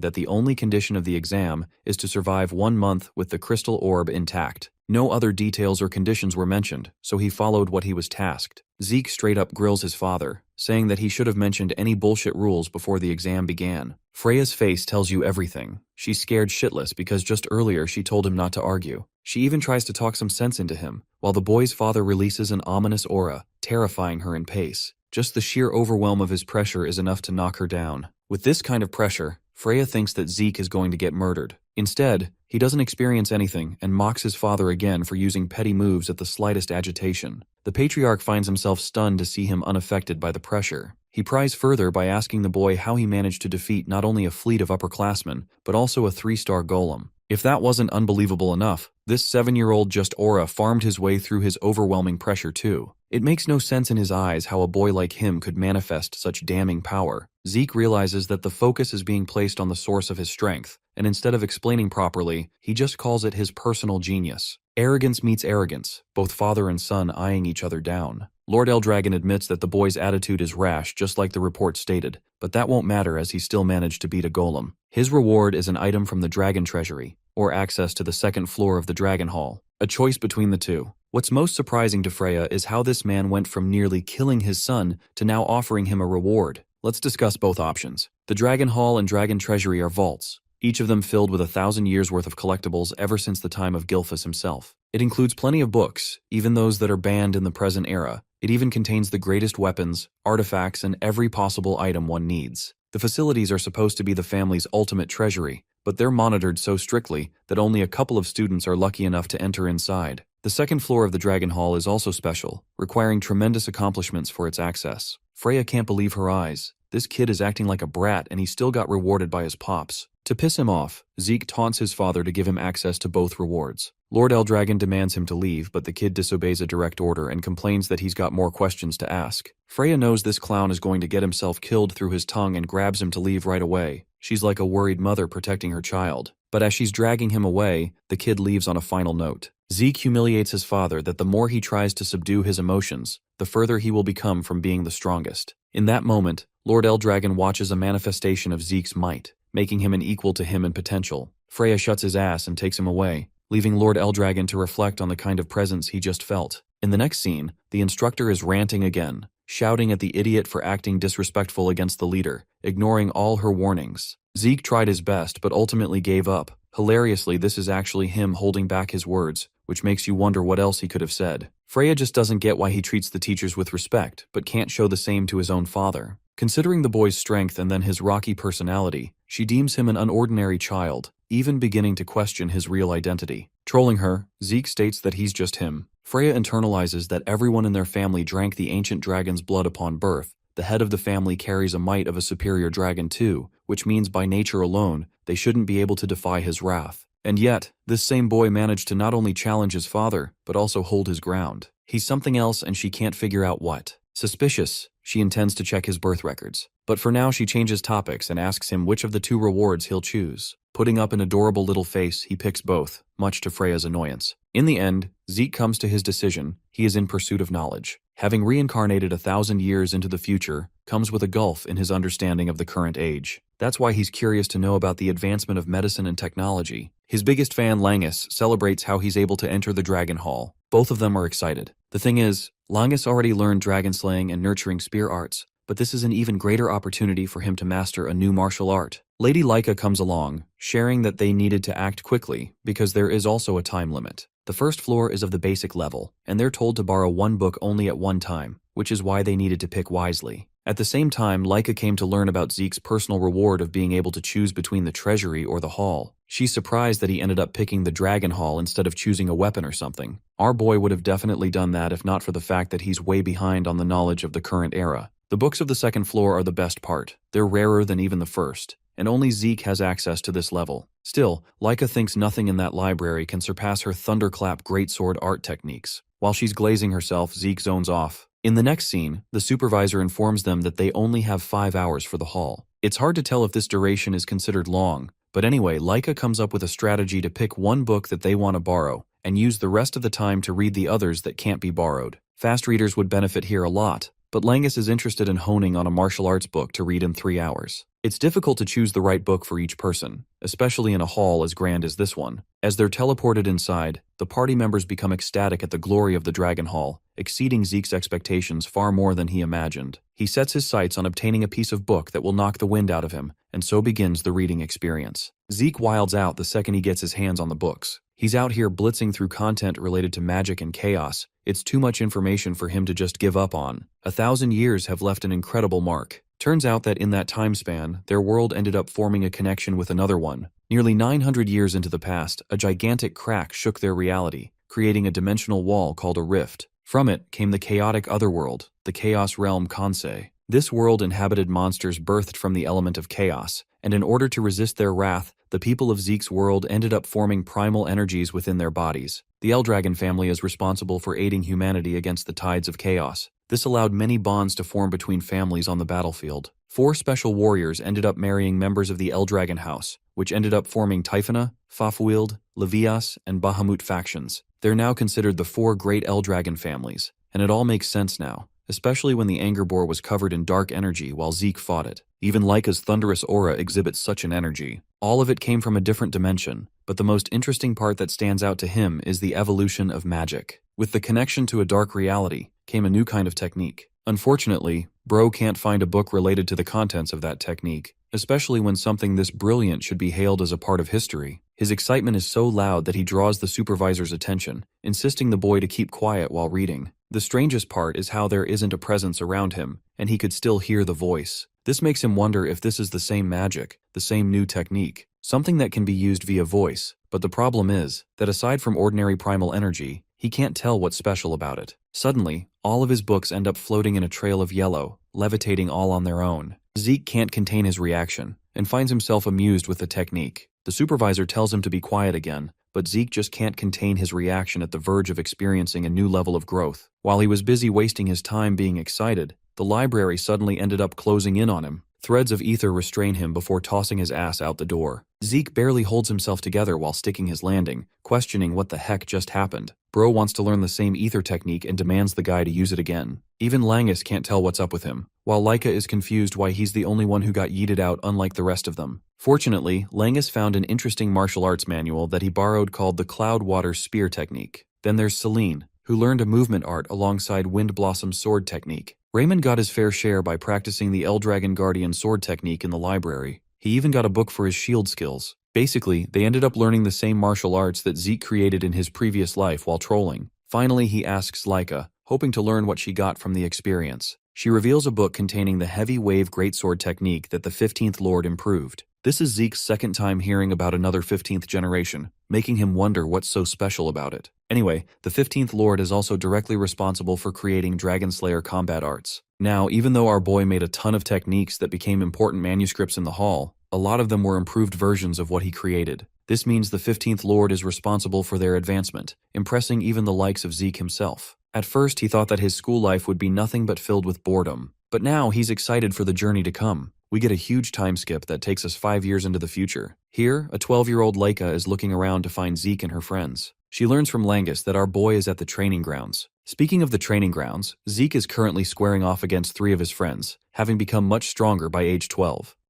that the only condition of the exam is to survive 1 month with the crystal orb intact. No other details or conditions were mentioned, so he followed what he was tasked. Zeke straight up grills his father, saying that he should have mentioned any bullshit rules before the exam began. Freya's face tells you everything. She's scared shitless because just earlier she told him not to argue. She even tries to talk some sense into him, while the boy's father releases an ominous aura, terrifying her in pace. Just the sheer overwhelm of his pressure is enough to knock her down. With this kind of pressure, Freya thinks that Zeke is going to get murdered. Instead, he doesn't experience anything and mocks his father again for using petty moves at the slightest agitation. The Patriarch finds himself stunned to see him unaffected by the pressure. He pries further by asking the boy how he managed to defeat not only a fleet of upperclassmen, but also a 3-star golem. If that wasn't unbelievable enough, this 7-year-old just aura farmed his way through his overwhelming pressure too. It makes no sense in his eyes how a boy like him could manifest such damning power. Zeke realizes that the focus is being placed on the source of his strength, and instead of explaining properly, he just calls it his personal genius. Arrogance meets arrogance, both father and son eyeing each other down. Lord Eldragon admits that the boy's attitude is rash just like the report stated, but that won't matter as he still managed to beat a golem. His reward is an item from the Dragon Treasury, or access to the 2nd floor of the Dragon Hall. A choice between the two. What's most surprising to Freya is how this man went from nearly killing his son to now offering him a reward. Let's discuss both options. The Dragon Hall and Dragon Treasury are vaults, each of them filled with 1,000 years worth of collectibles ever since the time of Gilphus himself. It includes plenty of books, even those that are banned in the present era. It even contains the greatest weapons, artifacts, and every possible item one needs. The facilities are supposed to be the family's ultimate treasury, but they're monitored so strictly that only a couple of students are lucky enough to enter inside. The 2nd floor of the Dragon Hall is also special, requiring tremendous accomplishments for its access. Freya can't believe her eyes. This kid is acting like a brat and he still got rewarded by his pops. To piss him off, Zeke taunts his father to give him access to both rewards. Lord Eldragon demands him to leave, but the kid disobeys a direct order and complains that he's got more questions to ask. Freya knows this clown is going to get himself killed through his tongue and grabs him to leave right away. She's like a worried mother protecting her child. But as she's dragging him away, the kid leaves on a final note. Zeke humiliates his father that the more he tries to subdue his emotions, the further he will become from being the strongest. In that moment, Lord Eldragon watches a manifestation of Zeke's might, making him an equal to him in potential. Freya shuts his ass and takes him away, leaving Lord Eldragon to reflect on the kind of presence he just felt. In the next scene, the instructor is ranting again, shouting at the idiot for acting disrespectful against the leader, ignoring all her warnings. Zeke tried his best but ultimately gave up. Hilariously, this is actually him holding back his words, which makes you wonder what else he could have said. Freya just doesn't get why he treats the teachers with respect, but can't show the same to his own father. Considering the boy's strength and then his rocky personality, she deems him an unordinary child, even beginning to question his real identity. Trolling her, Zeke states that he's just him. Freya internalizes that everyone in their family drank the ancient dragon's blood upon birth. The head of the family carries a might of a superior dragon too, which means by nature alone, they shouldn't be able to defy his wrath. And yet, this same boy managed to not only challenge his father, but also hold his ground. He's something else and she can't figure out what. Suspicious, she intends to check his birth records. But for now she changes topics and asks him which of the two rewards he'll choose. Putting up an adorable little face, he picks both, much to Freya's annoyance. In the end, Zeke comes to his decision. He is in pursuit of knowledge. Having reincarnated 1,000 years into the future, comes with a gulf in his understanding of the current age. That's why he's curious to know about the advancement of medicine and technology. His biggest fan, Langus, celebrates how he's able to enter the Dragon Hall. Both of them are excited. The thing is, Langus already learned dragon slaying and nurturing spear arts, but this is an even greater opportunity for him to master a new martial art. Lady Laika comes along, sharing that they needed to act quickly because there is also a time limit. The first floor is of the basic level, and they're told to borrow one book only at one time, which is why they needed to pick wisely. At the same time, Laika came to learn about Zeke's personal reward of being able to choose between the treasury or the hall. She's surprised that he ended up picking the dragon hall instead of choosing a weapon or something. Our boy would have definitely done that if not for the fact that he's way behind on the knowledge of the current era. The books of the second floor are the best part. They're rarer than even the first, and only Zeke has access to this level. Still, Laika thinks nothing in that library can surpass her thunderclap greatsword art techniques. While she's glazing herself, Zeke zones off. In the next scene, the supervisor informs them that they only have 5 hours for the hall. It's hard to tell if this duration is considered long, but anyway, Laika comes up with a strategy to pick one book that they want to borrow, and use the rest of the time to read the others that can't be borrowed. Fast readers would benefit here a lot, but Langus is interested in honing on a martial arts book to read in 3 hours. It's difficult to choose the right book for each person, especially in a hall as grand as this one. As they're teleported inside, the party members become ecstatic at the glory of the Dragon Hall, exceeding Zeke's expectations far more than he imagined. He sets his sights on obtaining a piece of book that will knock the wind out of him, and so begins the reading experience. Zeke wilds out the second he gets his hands on the books. He's out here blitzing through content related to magic and chaos. It's too much information for him to just give up on. 1,000 years have left an incredible mark. Turns out that in that time span, their world ended up forming a connection with another one. Nearly 900 years into the past, a gigantic crack shook their reality, creating a dimensional wall called a rift. From it came the chaotic otherworld, the chaos realm Kansei. This world inhabited monsters birthed from the element of chaos, and in order to resist their wrath, the people of Zeke's world ended up forming primal energies within their bodies. The Eldragon family is responsible for aiding humanity against the tides of chaos. This allowed many bonds to form between families on the battlefield. 4 special warriors ended up marrying members of the Eldragon house, which ended up forming Typhona, Fafwild, Levias, and Bahamut factions. They're now considered the 4 great Eldragon families, and it all makes sense now, especially when the Anger Boar was covered in dark energy while Zeke fought it. Even Laika's thunderous aura exhibits such an energy. All of it came from a different dimension, but the most interesting part that stands out to him is the evolution of magic. With the connection to a dark reality came a new kind of technique. Unfortunately, Bro can't find a book related to the contents of that technique, especially when something this brilliant should be hailed as a part of history. His excitement is so loud that he draws the supervisor's attention, insisting the boy to keep quiet while reading. The strangest part is how there isn't a presence around him, and he could still hear the voice. This makes him wonder if this is the same magic, the same new technique, something that can be used via voice. But the problem is that aside from ordinary primal energy, he can't tell what's special about it. Suddenly, all of his books end up floating in a trail of yellow, levitating all on their own. Zeke can't contain his reaction, and finds himself amused with the technique. The supervisor tells him to be quiet again, but Zeke just can't contain his reaction at the verge of experiencing a new level of growth. While he was busy wasting his time being excited, the library suddenly ended up closing in on him. Threads of ether restrain him before tossing his ass out the door. Zeke barely holds himself together while sticking his landing, questioning what the heck just happened. Bro wants to learn the same ether technique and demands the guy to use it again. Even Langus can't tell what's up with him, while Laika is confused why he's the only one who got yeeted out unlike the rest of them. Fortunately, Langus found an interesting martial arts manual that he borrowed called the Cloud Water Spear Technique. Then there's Celine, who learned a movement art alongside Wind Blossom's sword technique. Raymond got his fair share by practicing the Eldragon Guardian sword technique in the library. He even got a book for his shield skills. Basically, they ended up learning the same martial arts that Zeke created in his previous life while trolling. Finally, he asks Laika, hoping to learn what she got from the experience. She reveals a book containing the heavy wave greatsword technique that the 15th Lord improved. This is Zeke's second time hearing about another 15th generation, making him wonder what's so special about it. Anyway, the 15th Lord is also directly responsible for creating Dragon Slayer combat arts. Now, even though our boy made a ton of techniques that became important manuscripts in the hall, a lot of them were improved versions of what he created. This means the 15th Lord is responsible for their advancement, impressing even the likes of Zeke himself. At first, he thought that his school life would be nothing but filled with boredom, but now he's excited for the journey to come. We get a huge time skip that takes us 5 years into the future. Here, a 12-year-old Laika is looking around to find Zeke and her friends. She learns from Langus that our boy is at the training grounds. Speaking of the training grounds, Zeke is currently squaring off against 3 of his friends, having become much stronger by age 12.